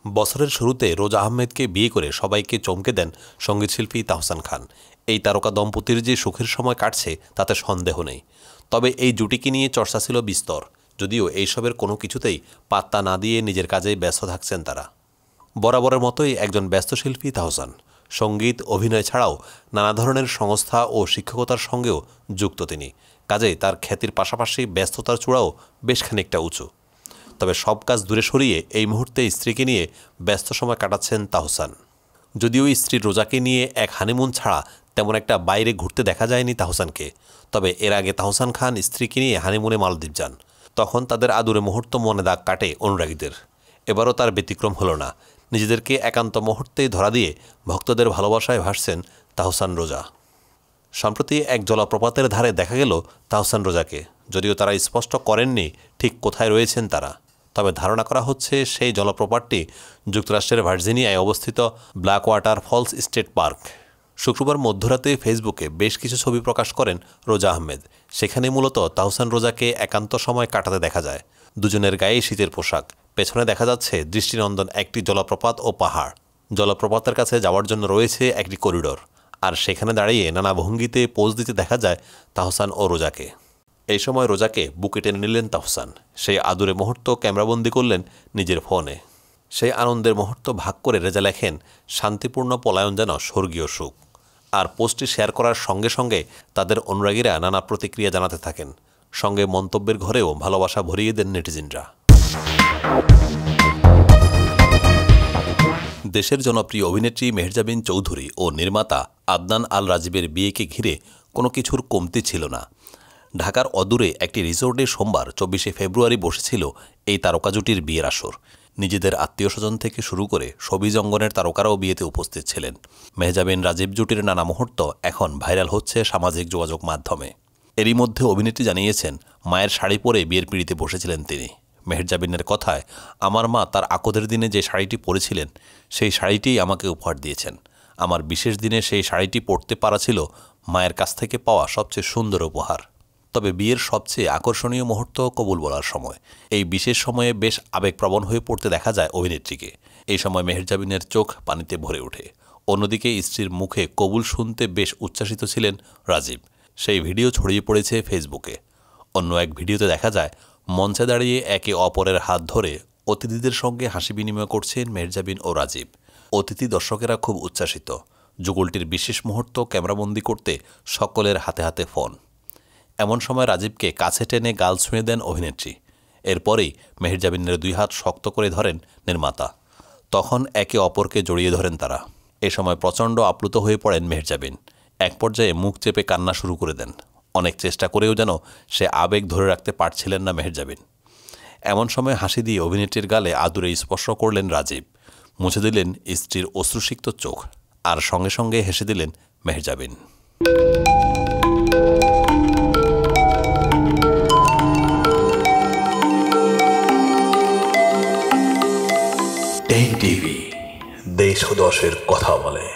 বছরের শুরুতে রোজা আহমেদকে বিয়ে করে সবাইকে চমকে দেন সঙ্গীতশিল্পী তাহসান খান। এই তারকা দম্পতির যে সুখের সময় কাটছে তাতে সন্দেহ নেই। তবে এই জুটিকে নিয়ে চর্চা ছিল বিস্তর, যদিও এইসবের কোনো কিছুতেই পাত্তা না দিয়ে নিজের কাজে ব্যস্ত থাকছেন তারা। বরাবরের মতোই একজন ব্যস্ত শিল্পী তাহসান। সঙ্গীত, অভিনয় ছাড়াও নানা ধরনের সংস্থা ও শিক্ষকতার সঙ্গেও যুক্ত তিনি। কাজেই তার খ্যাতির পাশাপাশি ব্যস্ততার চূড়াও বেশ খানিকটা উঁচু। তবে সব কাজ দূরে সরিয়ে এই মুহূর্তে স্ত্রীকে নিয়ে ব্যস্ত সময় কাটাচ্ছেন তাহসান। যদিও স্ত্রী রোজাকে নিয়ে এক হানিমুন ছাড়া তেমন একটা বাইরে ঘুরতে দেখা যায়নি তাহসানকে। তবে এর আগে তাহসান খান স্ত্রীকে নিয়ে হানিমুনে মালদ্বীপ যান। তখন তাদের আদুরে মুহূর্ত মনে দাগ কাটে অনুরাগীদের। এবারও তার ব্যতিক্রম হলো না। নিজেদেরকে একান্ত মুহূর্তেই ধরা দিয়ে ভক্তদের ভালোবাসায় ভাসছেন তাহসান রোজা। সম্প্রতি এক জলপ্রপাতের ধারে দেখা গেল তাহসান রোজাকে, যদিও তারা স্পষ্ট করেননি ঠিক কোথায় রয়েছেন তারা। তবে ধারণা করা হচ্ছে সেই জলপ্রপাতটি যুক্তরাষ্ট্রের ভার্জিনিয়ায় অবস্থিত black water false state park. শুক্রবার মধ্যরাতে ফেসবুকে বেশ কিছু ছবি প্রকাশ করেন রোজা আহমেদ। সেখানে মূলত তাহসান রোজাকে একান্ত সময় কাটাতে দেখা যায়। দুজনের গায়ে শীতের পোশাক, পেছনে দেখা যাচ্ছে দৃষ্টিনন্দন একটি জলপ্রপাত ও পাহাড়। জলপ্রপাতের কাছে যাওয়ার জন্য রয়েছে একটি করিডোর, আর সেখানে দাঁড়িয়ে নানা ভঙ্গিতে পোজ দিতে দেখা যায় তাহসান ও রোজাকে। এই সময় রোজাকে বুকে টেনে নিলেন তাহসান। সেই আদুরে মুহূর্ত ক্যামেরাবন্দি করলেন নিজের ফোনে। সেই আনন্দের মুহূর্ত ভাগ করে রেজা লেখেন, শান্তিপূর্ণ পলায়ন যেন স্বর্গীয় সুখ। আর পোস্টটি শেয়ার করার সঙ্গে সঙ্গে তাদের অনুরাগীরা নানা প্রতিক্রিয়া জানাতে থাকেন। সঙ্গে মন্তব্যের ঘরেও ভালোবাসা ভরিয়ে দেন নেটিজেনরা। দেশের জনপ্রিয় অভিনেত্রী মেহজাবিন চৌধুরী ও নির্মাতা আদনান আল রাজীবের বিয়েকে ঘিরে কোনো কিছুর কমতি ছিল না। ঢাকার অদূরে একটি রিসোর্টে সোমবার 24শে ফেব্রুয়ারি বসেছিল এই তারকা জুটির বিয়ের আসর। নিজেদের আত্মীয়স্বজন থেকে শুরু করে শোবিজ অঙ্গনের তারকারাও বিয়েতে উপস্থিত ছিলেন। মেহজাবিন রাজীব জুটির নানা মুহূর্ত এখন ভাইরাল হচ্ছে সামাজিক যোগাযোগ মাধ্যমে। এরই মধ্যে অভিনেত্রী জানিয়েছেন, মায়ের শাড়ি পরে বিয়ের পিঁড়িতে বসেছিলেন তিনি। মেহজাবিনের কথায়, আমার মা তার আকদের দিনে যে শাড়িটি পরেছিলেন সেই শাড়িটিই আমাকে উপহার দিয়েছেন। আমার বিশেষ দিনে সেই শাড়িটি পরতে পারা ছিল মায়ের কাছ থেকে পাওয়া সবচেয়ে সুন্দর উপহার। তবে বিয়ের সবচেয়ে আকর্ষণীয় মুহূর্ত কবুল বলার সময়। এই বিশেষ সময়ে বেশ আবেগপ্রবণ হয়ে পড়তে দেখা যায় অভিনেত্রীকে। এই সময় মেহজাবিনের চোখ পানিতে ভরে ওঠে। অন্যদিকে স্ত্রীর মুখে কবুল শুনতে বেশ উচ্ছ্বাসিত ছিলেন রাজীব। সেই ভিডিও ছড়িয়ে পড়েছে ফেসবুকে। অন্য এক ভিডিওতে দেখা যায় মঞ্চে দাঁড়িয়ে একে অপরের হাত ধরে অতিথিদের সঙ্গে হাসি বিনিময় করছেন মেহজাবিন ও রাজীব। অতিথি দর্শকেরা খুব উচ্ছ্বাসিত। যুগলটির বিশেষ মুহূর্ত ক্যামেরাবন্দি করতে সকলের হাতে হাতে ফোন। এমন সময় রাজীবকে কাছে টেনে গাল ছুঁয়ে দেন অভিনেত্রী। এরপরেই মেহজাবিনের দুই হাত শক্ত করে ধরেন নির্মাতা। তখন একে অপরকে জড়িয়ে ধরেন তারা। এ সময় প্রচণ্ড আপ্লুত হয়ে পড়েন মেহজাবিন। এক পর্যায়ে মুখ চেপে কান্না শুরু করে দেন। অনেক চেষ্টা করেও যেন সে আবেগ ধরে রাখতে পারছিলেন না মেহজাবিন। এমন সময় হাসি দিয়ে অভিনেত্রীর গালে আদুরে স্পর্শ করলেন রাজীব। মুছে দিলেন স্ত্রীর অশ্রুসিক্ত চোখ, আর সঙ্গে সঙ্গে হেসে দিলেন মেহজাবিন। টেক টিভি, দেশ ও দশের কথা বলে।